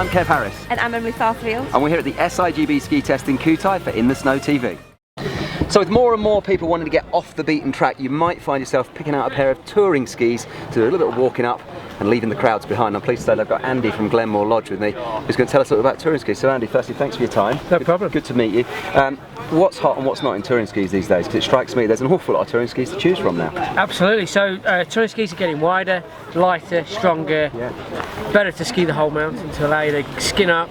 Kev Harris. And I'm Emily Southfield. And we're here at the SIGB ski test in Kutai for In the Snow TV. So with more and more people wanting to get off the beaten track, you might find yourself picking out a pair of touring skis to do a little bit of walking up and leaving the crowds behind. I'm pleased to say that I've got Andy from Glenmore Lodge with me, who's going to tell us a little about touring skis. So Andy, firstly, thanks for your time. No problem. Good to meet you. What's hot and what's not in touring skis these days? Because it strikes me there's an awful lot of touring skis to choose from now. Absolutely. So touring skis are getting wider, lighter, stronger, better to ski the whole mountain, to allow you to skin up,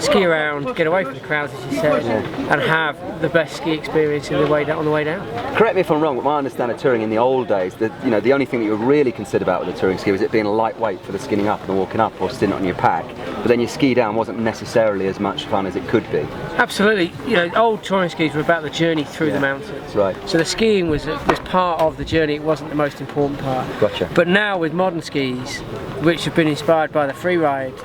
ski around, get away from the crowds, as you said, and have the best ski experience on the way down. Correct me if I'm wrong, but my understanding of touring in the old days, the only thing that you would really consider about with a touring ski was it being lightweight for the skinning up and the walking up, or sitting on your pack. But then your ski down wasn't necessarily as much fun as it could be. Absolutely. Old touring skis were about the journey through the mountains. Right. So the skiing was part of the journey. It wasn't the most important part. Gotcha. But now with modern skis, which have been inspired by the freeride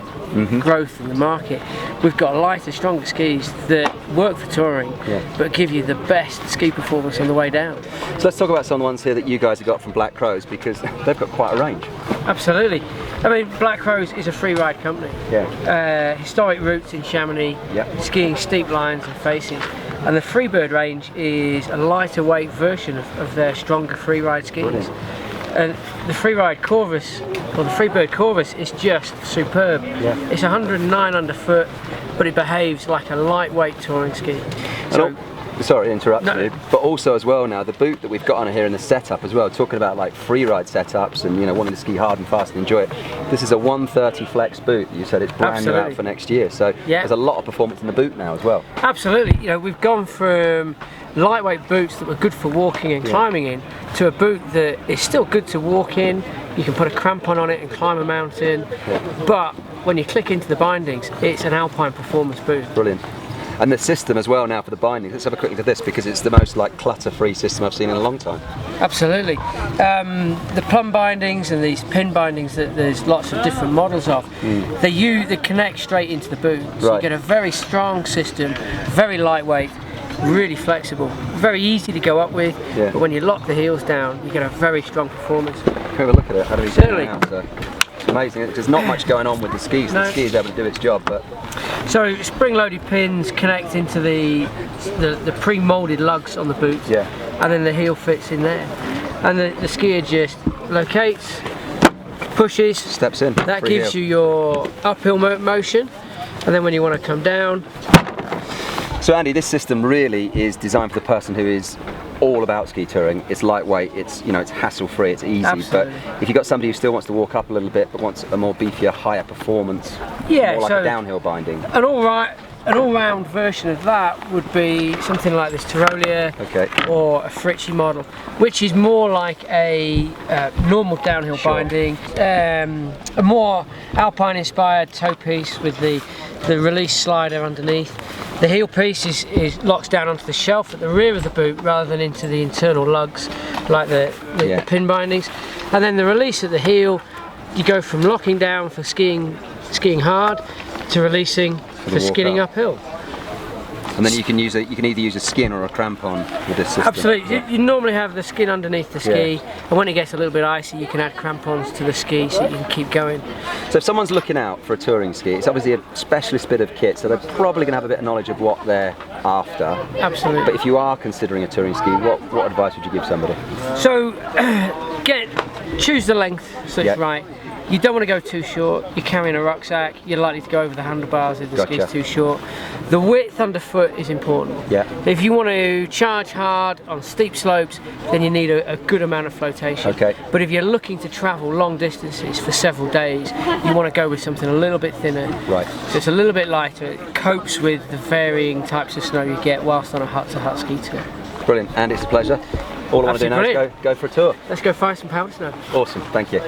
growth in the market, we've got lighter, stronger skis that work for touring, but give you the best ski performance on the way down. So let's talk about some of the ones here that you guys have got from Black Crows, because they've got quite a range. Absolutely. I mean, Black Crows is a freeride company. Historic routes in Chamonix, skiing steep lines and faces. And the Freebird range is a lighter weight version of their stronger freeride skis. Brilliant. And the Freeride Corvus, or the Freebird Corvus, is just superb. It's 109 underfoot, but it behaves like a lightweight touring ski. So, sorry to interrupt you, but also as well now, the boot that we've got on here in the setup as well, talking about like freeride setups and wanting to ski hard and fast and enjoy it. This is a 130 flex boot. You said it's brand new out for next year, so there's a lot of performance in the boot now as well. Absolutely. We've gone from lightweight boots that were good for walking and climbing in to a boot that is still good to walk in. You can put a crampon on it and climb a mountain, but when you click into the bindings, it's an alpine performance boot. Brilliant. And the system as well now for the bindings. Let's have a quick look at this, because it's the most clutter-free system I've seen in a long time. Absolutely. The plumb bindings and these pin bindings that there's lots of different models of, they connect straight into the boot. So you get a very strong system, very lightweight, really flexible, very easy to go up with, but when you lock the heels down, you get a very strong performance. Can we have a look at it? How do we Certainly. get it out? It's amazing. There's not much going on with the skis. The ski is able to do its job, but so spring-loaded pins connect into the pre-molded lugs on the boot, and then the heel fits in there, and the skier just locates, pushes, steps in. That gives you your uphill motion, and then when you want to come down. So Andy, this system really is designed for the person who is all about ski touring. It's lightweight, it's it's hassle-free, it's easy. Absolutely. But if you've got somebody who still wants to walk up a little bit but wants a more beefier, higher performance, more like a downhill binding. An all-round version of that would be something like this Tyrolia or a Fritchie model, which is more like a normal downhill binding, a more alpine-inspired toe piece with the release slider underneath. The heel piece is locks down onto the shelf at the rear of the boot rather than into the internal lugs like the pin bindings. And then the release at the heel, you go from locking down for skiing hard to releasing for skinning uphill. And then you can either use a skin or a crampon with this system. Absolutely. You normally have the skin underneath the ski, and when it gets a little bit icy, you can add crampons to the ski so you can keep going. So if someone's looking out for a touring ski, it's obviously a specialist bit of kit, so they're probably going to have a bit of knowledge of what they're after. Absolutely. But if you are considering a touring ski, what advice would you give somebody? So choose the length so it's right. You don't want to go too short. You're carrying a rucksack, you're likely to go over the handlebars if the ski's too short. The width underfoot is important. If you want to charge hard on steep slopes, then you need a good amount of flotation. But if you're looking to travel long distances for several days, you want to go with something a little bit thinner. So it's a little bit lighter. It copes with the varying types of snow you get whilst on a hut-to-hut ski tour. Brilliant, and it's a pleasure. All I want to do now is go for a tour. Let's go find some powder snow. Awesome, thank you.